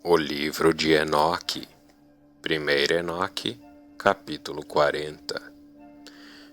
O livro de Enoque, 1 Enoque, capítulo 40.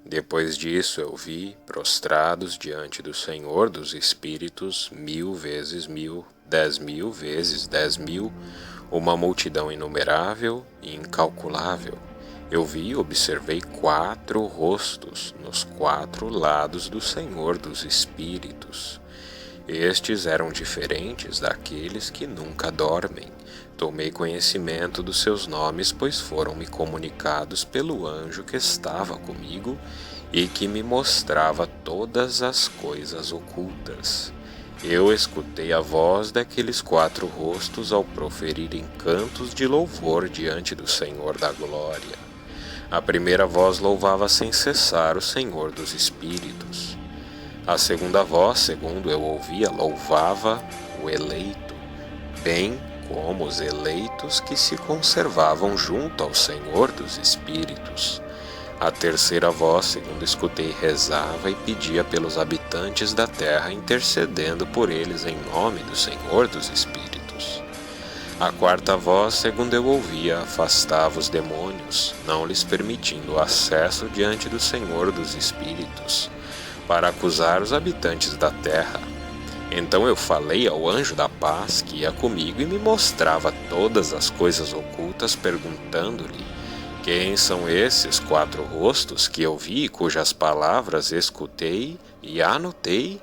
Depois disso eu vi, prostrados diante do Senhor dos Espíritos, 1000 vezes 1000, 10.000 vezes 10.000, uma multidão inumerável e incalculável. Eu vi e observei 4 rostos nos 4 lados do Senhor dos Espíritos. Estes eram diferentes daqueles que nunca dormem. Tomei conhecimento dos seus nomes, pois foram-me comunicados pelo anjo que estava comigo e que me mostrava todas as coisas ocultas. Eu escutei a voz daqueles 4 rostos ao proferirem cantos de louvor diante do Senhor da Glória. A primeira voz louvava sem cessar o Senhor dos Espíritos. A segunda voz, segundo eu ouvia, louvava o eleito, bem como os eleitos que se conservavam junto ao Senhor dos Espíritos. A terceira voz, segundo escutei, rezava e pedia pelos habitantes da terra, intercedendo por eles em nome do Senhor dos Espíritos. A quarta voz, segundo eu ouvia, afastava os demônios, não lhes permitindo acesso diante do Senhor dos Espíritos, para acusar os habitantes da terra. Então eu falei ao anjo da paz que ia comigo e me mostrava todas as coisas ocultas, perguntando-lhe: quem são esses 4 rostos que eu vi, cujas palavras escutei e anotei?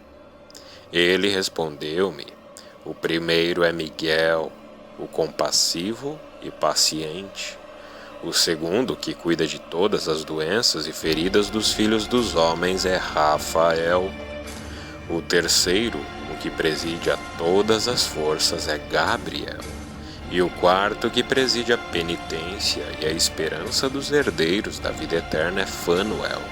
Ele respondeu-me: o primeiro é Miguel, o compassivo e paciente. O segundo, que cuida de todas as doenças e feridas dos filhos dos homens, é Rafael. O terceiro, o que preside a todas as forças, é Gabriel. E o quarto, que preside a penitência e a esperança dos herdeiros da vida eterna, é Fanuel.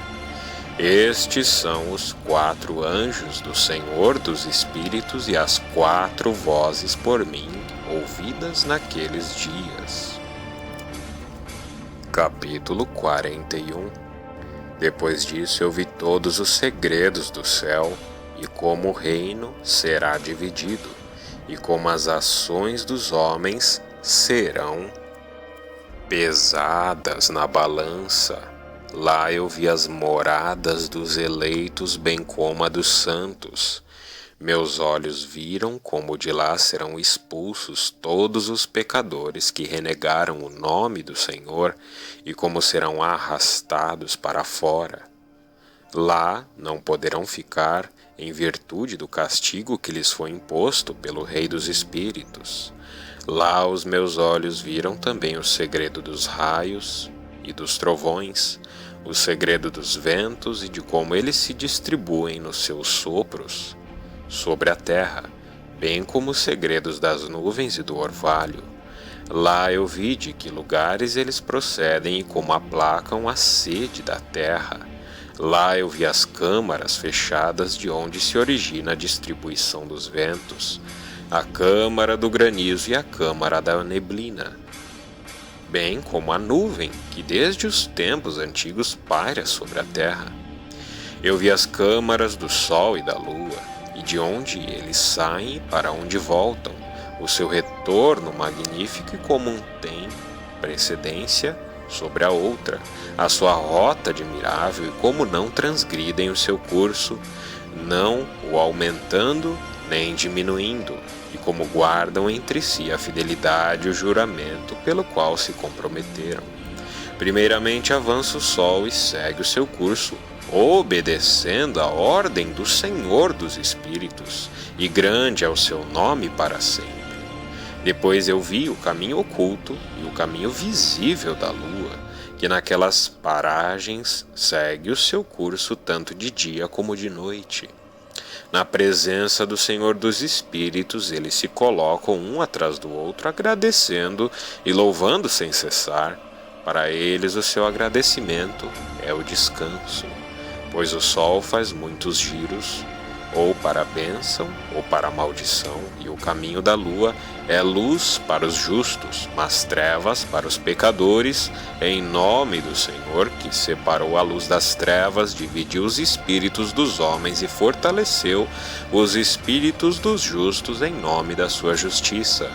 Estes são os 4 anjos do Senhor dos Espíritos e as 4 vozes por mim ouvidas naqueles dias. Capítulo 41. Depois disso eu vi todos os segredos do céu, e como o reino será dividido, e como as ações dos homens serão pesadas na balança. Lá eu vi as moradas dos eleitos, bem como a dos santos. Meus olhos viram como de lá serão expulsos todos os pecadores que renegaram o nome do Senhor e como serão arrastados para fora. Lá não poderão ficar em virtude do castigo que lhes foi imposto pelo Rei dos Espíritos. Lá os meus olhos viram também o segredo dos raios e dos trovões, o segredo dos ventos e de como eles se distribuem nos seus sopros sobre a terra, bem como os segredos das nuvens e do orvalho. Lá eu vi de que lugares eles procedem e como aplacam a sede da terra. Lá eu vi as câmaras fechadas de onde se origina a distribuição dos ventos, a câmara do granizo e a câmara da neblina, bem como a nuvem que desde os tempos antigos paira sobre a terra. Eu vi as câmaras do sol e da lua, e de onde eles saem e para onde voltam, o seu retorno magnífico e como um tem precedência sobre a outra, a sua rota admirável e como não transgridem o seu curso, não o aumentando nem diminuindo, e como guardam entre si a fidelidade e o juramento pelo qual se comprometeram. Primeiramente avança o sol e segue o seu curso, obedecendo a ordem do Senhor dos Espíritos, e grande é o seu nome para sempre. Depois eu vi o caminho oculto e o caminho visível da lua, que naquelas paragens segue o seu curso tanto de dia como de noite. Na presença do Senhor dos Espíritos, eles se colocam um atrás do outro, agradecendo e louvando sem cessar. Para eles o seu agradecimento é o descanso, pois o sol faz muitos giros, ou para a bênção ou para a maldição, e o caminho da lua é luz para os justos, mas trevas para os pecadores, em nome do Senhor, que separou a luz das trevas, dividiu os espíritos dos homens e fortaleceu os espíritos dos justos em nome da sua justiça.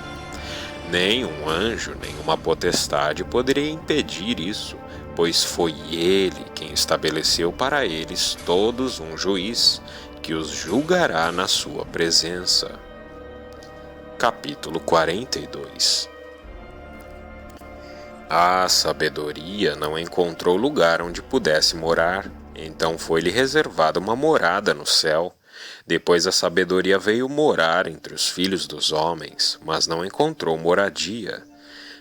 Nenhum anjo, nenhuma potestade poderia impedir isso, pois foi ele quem estabeleceu para eles todos um juiz, que os julgará na sua presença. Capítulo 42. A sabedoria não encontrou lugar onde pudesse morar, então foi-lhe reservada uma morada no céu. Depois a sabedoria veio morar entre os filhos dos homens, mas não encontrou moradia.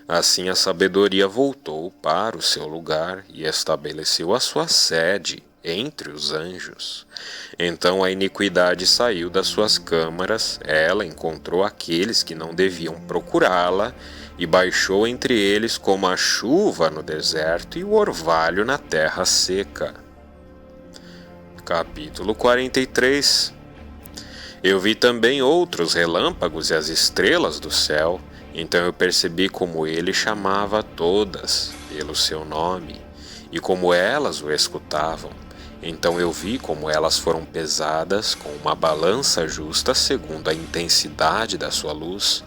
Assim a sabedoria voltou para o seu lugar e estabeleceu a sua sede entre os anjos. Então a iniquidade saiu das suas câmaras, ela encontrou aqueles que não deviam procurá-la, e baixou entre eles como a chuva no deserto e o orvalho na terra seca. Capítulo 43. Eu vi também outros relâmpagos e as estrelas do céu, então eu percebi como ele chamava todas pelo seu nome, e como elas o escutavam. Então eu vi como elas foram pesadas com uma balança justa segundo a intensidade da sua luz.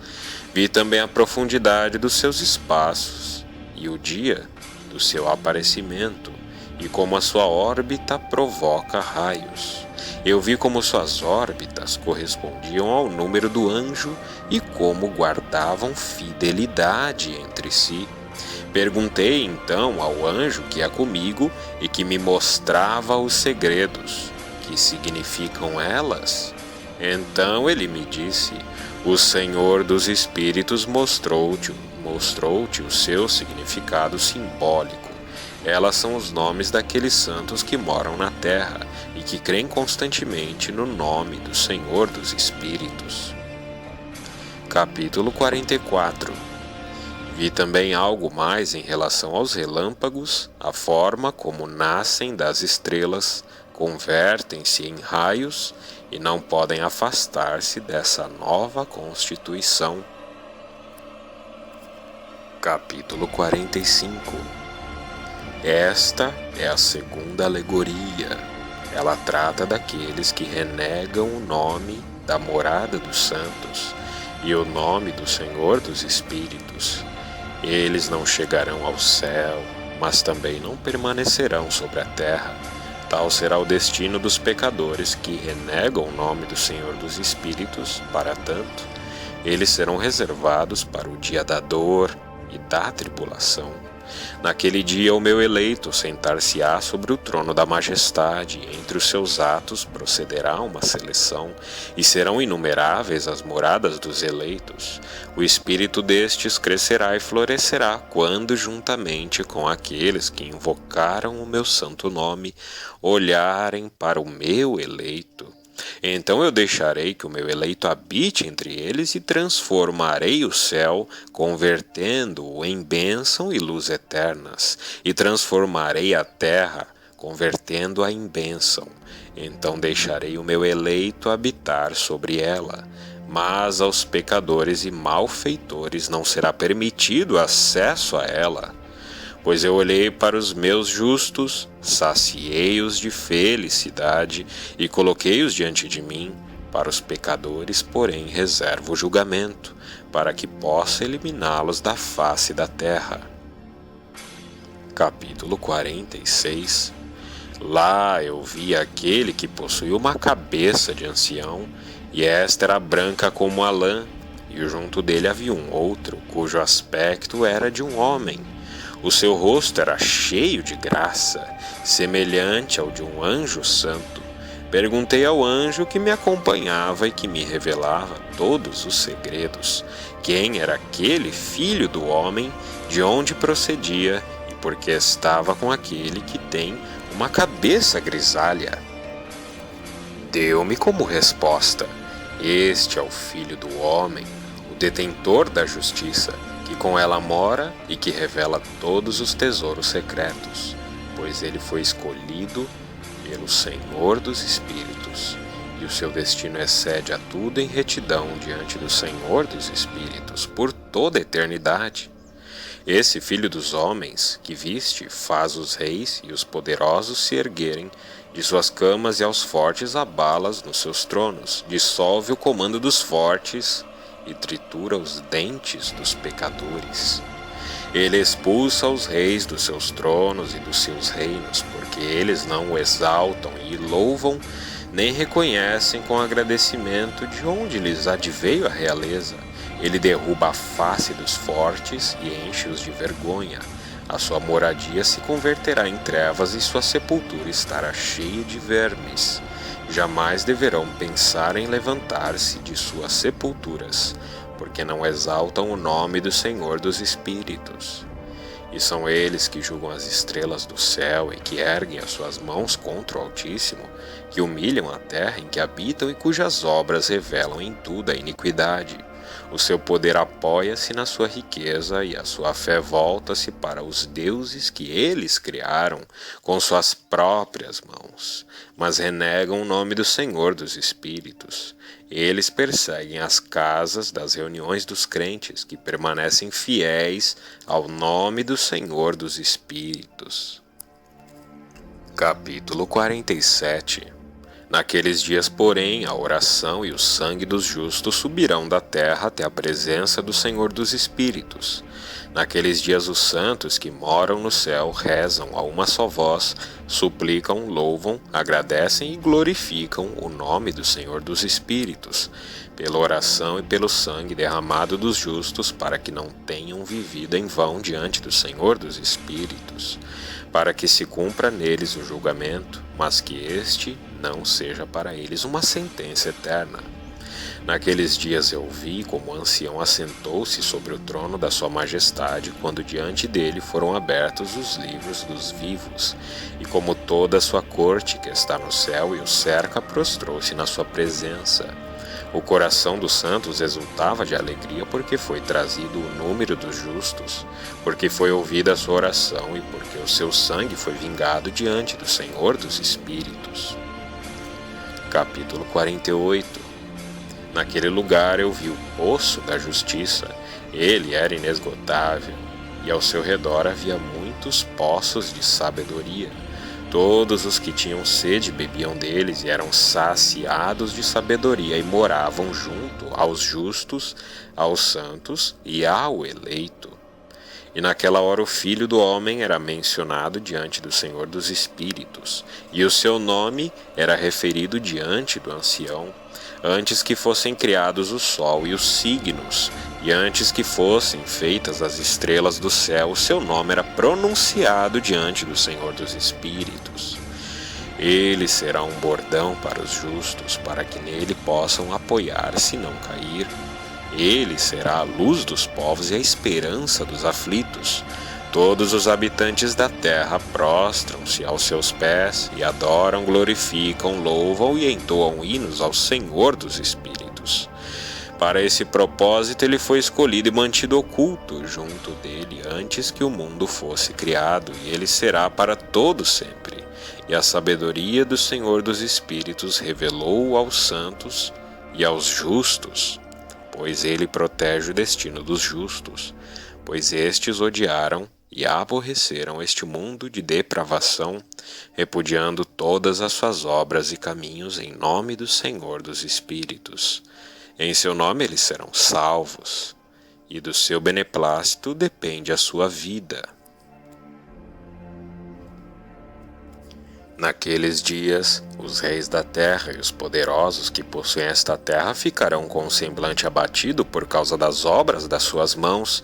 Vi também a profundidade dos seus espaços e o dia do seu aparecimento, e como a sua órbita provoca raios. Eu vi como suas órbitas correspondiam ao número do anjo e como guardavam fidelidade entre si. Perguntei então ao anjo que ia comigo e que me mostrava os segredos. Que significam elas? Então ele me disse: o Senhor dos Espíritos mostrou-te o seu significado simbólico. Elas são os nomes daqueles santos que moram na terra e que creem constantemente no nome do Senhor dos Espíritos. Capítulo 44. Vi também algo mais em relação aos relâmpagos, a forma como nascem das estrelas, convertem-se em raios e não podem afastar-se dessa nova constituição. Capítulo 45. Esta é a segunda alegoria. Ela trata daqueles que renegam o nome da morada dos santos e o nome do Senhor dos Espíritos. Eles não chegarão ao céu, mas também não permanecerão sobre a terra. Tal será o destino dos pecadores que renegam o nome do Senhor dos Espíritos. Para tanto, eles serão reservados para o dia da dor e da tribulação. Naquele dia o meu eleito sentar-se-á sobre o trono da majestade, e entre os seus atos procederá uma seleção, e serão inumeráveis as moradas dos eleitos. O espírito destes crescerá e florescerá, quando, juntamente com aqueles que invocaram o meu santo nome, olharem para o meu eleito. Então eu deixarei que o meu eleito habite entre eles e transformarei o céu, convertendo-o em bênção e luz eternas, e transformarei a terra, convertendo-a em bênção. Então deixarei o meu eleito habitar sobre ela. Mas aos pecadores e malfeitores não será permitido acesso a ela. Pois eu olhei para os meus justos, saciei-os de felicidade e coloquei-os diante de mim. Para os pecadores, porém, reservo o julgamento, para que possa eliminá-los da face da terra. Capítulo 46. Lá eu vi aquele que possuía uma cabeça de ancião, e esta era branca como a lã, e junto dele havia um outro, cujo aspecto era de um homem. O seu rosto era cheio de graça, semelhante ao de um anjo santo. Perguntei ao anjo que me acompanhava e que me revelava todos os segredos, quem era aquele filho do homem, de onde procedia e por que estava com aquele que tem uma cabeça grisalha. Deu-me como resposta: este é o filho do homem, o detentor da justiça, que com ela mora e que revela todos os tesouros secretos, pois ele foi escolhido pelo Senhor dos Espíritos, e o seu destino excede a tudo em retidão diante do Senhor dos Espíritos por toda a eternidade. Esse filho dos homens que viste faz os reis e os poderosos se erguerem de suas camas e aos fortes abala nos seus tronos, dissolve o comando dos fortes e tritura os dentes dos pecadores. Ele expulsa os reis dos seus tronos e dos seus reinos, porque eles não o exaltam e louvam, nem reconhecem com agradecimento de onde lhes adveio a realeza. Ele derruba a face dos fortes e enche-os de vergonha. A sua moradia se converterá em trevas e sua sepultura estará cheia de vermes. Jamais deverão pensar em levantar-se de suas sepulturas, porque não exaltam o nome do Senhor dos Espíritos. E são eles que julgam as estrelas do céu e que erguem as suas mãos contra o Altíssimo, que humilham a terra em que habitam e cujas obras revelam em tudo a iniquidade. O seu poder apoia-se na sua riqueza e a sua fé volta-se para os deuses que eles criaram com suas próprias mãos, mas renegam o nome do Senhor dos Espíritos. Eles perseguem as casas das reuniões dos crentes que permanecem fiéis ao nome do Senhor dos Espíritos. Capítulo 47. Naqueles dias, porém, a oração e o sangue dos justos subirão da terra até a presença do Senhor dos Espíritos. Naqueles dias os santos que moram no céu rezam a uma só voz, suplicam, louvam, agradecem e glorificam o nome do Senhor dos Espíritos, pela oração e pelo sangue derramado dos justos, para que não tenham vivido em vão diante do Senhor dos Espíritos, para que se cumpra neles o julgamento, mas que este não seja para eles uma sentença eterna. Naqueles dias eu vi como o ancião assentou-se sobre o trono da sua majestade, quando diante dele foram abertos os livros dos vivos, e como toda a sua corte que está no céu e o cerca prostrou-se na sua presença. O coração dos santos exultava de alegria porque foi trazido o número dos justos, porque foi ouvida a sua oração e porque o seu sangue foi vingado diante do Senhor dos Espíritos. Capítulo 48. Naquele lugar eu vi o poço da justiça. Ele era inesgotável, e ao seu redor havia muitos poços de sabedoria. Todos os que tinham sede bebiam deles e eram saciados de sabedoria e moravam junto aos justos, aos santos e ao eleito. E naquela hora o Filho do Homem era mencionado diante do Senhor dos Espíritos, e o seu nome era referido diante do ancião, antes que fossem criados o sol e os signos, e antes que fossem feitas as estrelas do céu, o seu nome era pronunciado diante do Senhor dos Espíritos. Ele será um bordão para os justos, para que nele possam apoiar-se e não cair. Ele será a luz dos povos e a esperança dos aflitos. Todos os habitantes da terra prostram-se aos seus pés e adoram, glorificam, louvam e entoam hinos ao Senhor dos Espíritos. Para esse propósito ele foi escolhido e mantido oculto junto dele antes que o mundo fosse criado, e ele será para todo sempre. E a sabedoria do Senhor dos Espíritos revelou aos santos e aos justos, pois ele protege o destino dos justos, pois estes odiaram e aborreceram este mundo de depravação, repudiando todas as suas obras e caminhos em nome do Senhor dos Espíritos. Em seu nome eles serão salvos, e do seu beneplácito depende a sua vida. Naqueles dias, os reis da terra e os poderosos que possuem esta terra ficarão com o semblante abatido por causa das obras das suas mãos.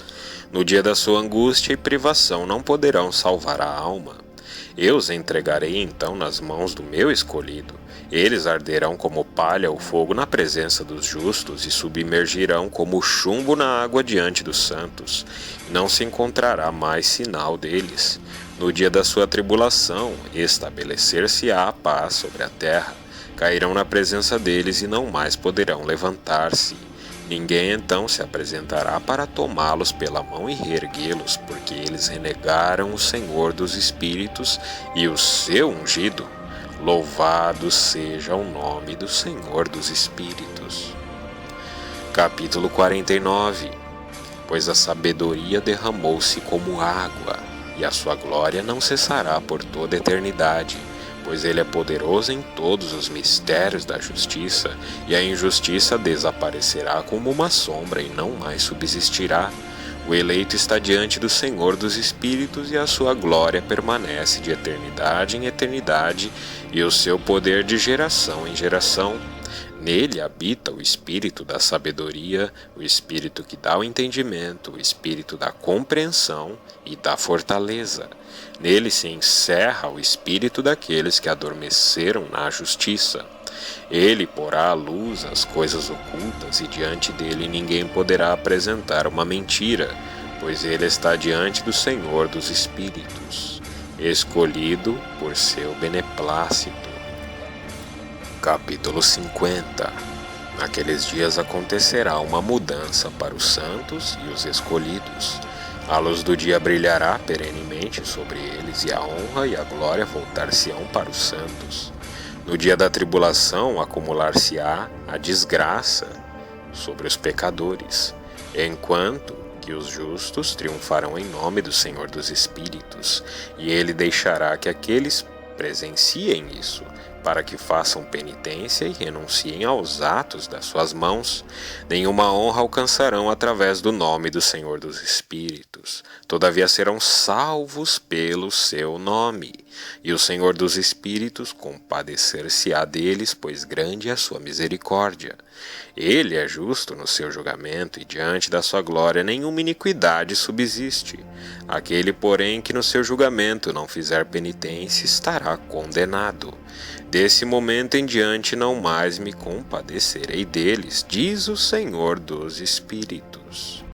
No dia da sua angústia e privação não poderão salvar a alma. Eu os entregarei então nas mãos do meu escolhido. Eles arderão como palha ou fogo na presença dos justos e submergirão como chumbo na água diante dos santos. E não se encontrará mais sinal deles. No dia da sua tribulação, estabelecer-se-á a paz sobre a terra. Cairão na presença deles e não mais poderão levantar-se. Ninguém então se apresentará para tomá-los pela mão e reerguê-los, porque eles renegaram o Senhor dos Espíritos e o seu ungido. Louvado seja o nome do Senhor dos Espíritos. Capítulo 49. Pois a sabedoria derramou-se como água, e a sua glória não cessará por toda a eternidade, pois ele é poderoso em todos os mistérios da justiça, e a injustiça desaparecerá como uma sombra e não mais subsistirá. O eleito está diante do Senhor dos Espíritos, e a sua glória permanece de eternidade em eternidade, e o seu poder de geração em geração. Nele habita o espírito da sabedoria, o espírito que dá o entendimento, o espírito da compreensão e da fortaleza. Nele se encerra o espírito daqueles que adormeceram na justiça. Ele porá à luz as coisas ocultas, e diante dele ninguém poderá apresentar uma mentira, pois ele está diante do Senhor dos Espíritos, escolhido por seu beneplácito. Capítulo 50. Naqueles dias acontecerá uma mudança para os santos e os escolhidos. A luz do dia brilhará perenemente sobre eles, e a honra e a glória voltar-se-ão para os santos. No dia da tribulação acumular-se-á a desgraça sobre os pecadores, enquanto que os justos triunfarão em nome do Senhor dos Espíritos, e ele deixará que aqueles presenciem isso, para que façam penitência e renunciem aos atos das suas mãos. Nenhuma honra alcançarão através do nome do Senhor dos Espíritos, todavia serão salvos pelo seu nome. E o Senhor dos Espíritos compadecer-se-á deles, pois grande é a sua misericórdia. Ele é justo no seu julgamento, e diante da sua glória nenhuma iniquidade subsiste. Aquele, porém, que no seu julgamento não fizer penitência, estará condenado. Desse momento em diante não mais me compadecerei deles, diz o Senhor dos Espíritos.